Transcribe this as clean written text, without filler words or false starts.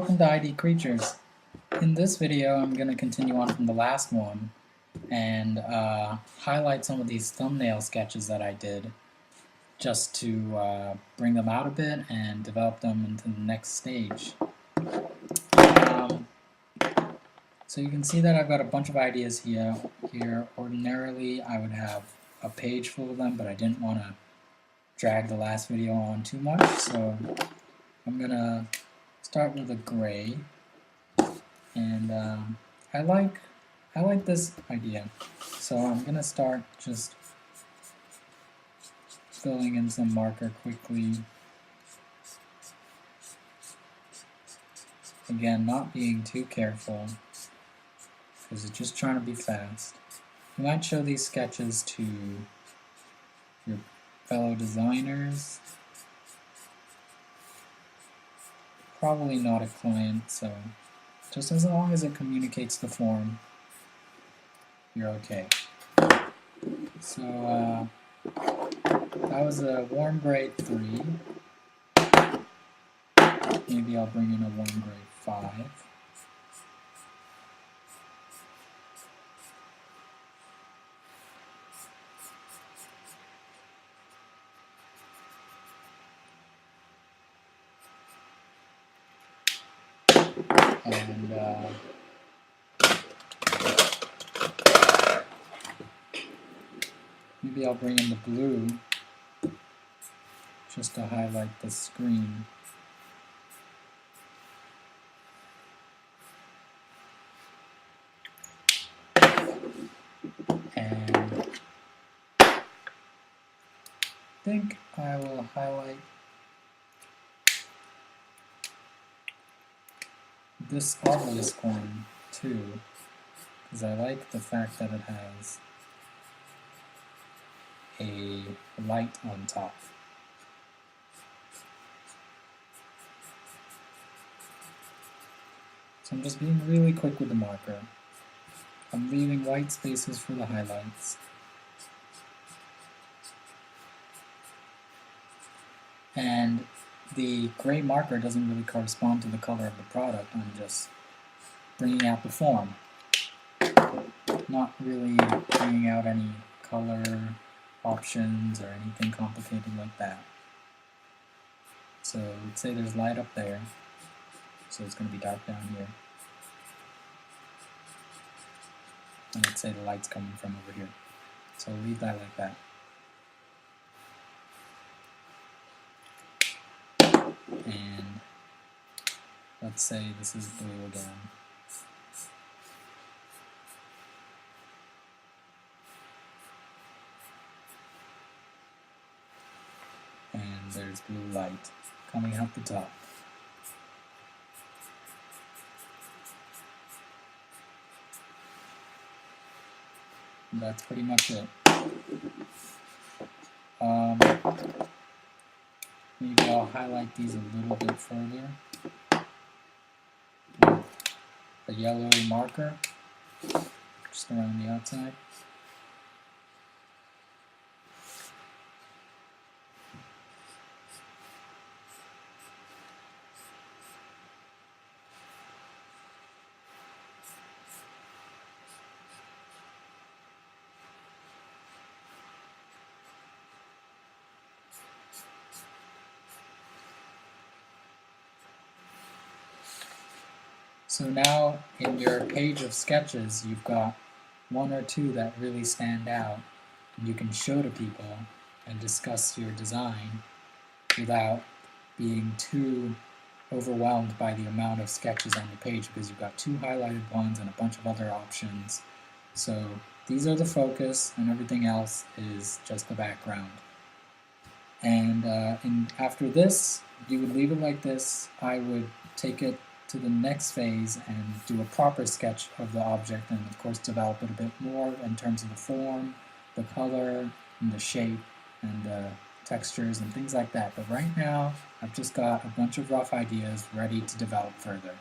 welcome to ID Creatures. In this video I'm going to continue on from the last one and highlight some of these thumbnail sketches that I did just to bring them out a bit and develop them into the next stage. So you can see that I've got a bunch of ideas here. Ordinarily I would have a page full of them, but I didn't want to drag the last video on too much, so I'm going to start with a gray, and I like this idea, so I'm gonna start just filling in some marker quickly. Again, not being too careful because it's just trying to be fast. You might show these sketches to your fellow designers. Probably not a client, so just as long as it communicates the form, you're okay. So that was a warm grade 3. Maybe I'll bring in a warm grade 5. And maybe I'll bring in the blue just to highlight the screen. And I think I will highlight this obelisk one too, because I like the fact that it has a light on top. So I'm just being really quick with the marker. I'm leaving white spaces for the highlights. And the gray marker doesn't really correspond to the color of the product. I'm just bringing out the form. Not really bringing out any color options or anything complicated like that. So let's say there's light up there, so it's going to be dark down here. And let's say the light's coming from over here. So leave that like that. And let's say this is blue again. And there's blue light coming out the top. And that's pretty much it. Maybe I'll highlight these a little bit further with a yellow marker just around the outside. So now in your page of sketches, you've got one or two that really stand out, and you can show to people and discuss your design without being too overwhelmed by the amount of sketches on the page, because you've got two highlighted ones and a bunch of other options. So these are the focus, and everything else is just the background. And after this, you would leave it like this. I would take it to the next phase and do a proper sketch of the object, and of course develop it a bit more in terms of the form, the color, and the shape, and the textures and things like that. But right now I've just got a bunch of rough ideas ready to develop further.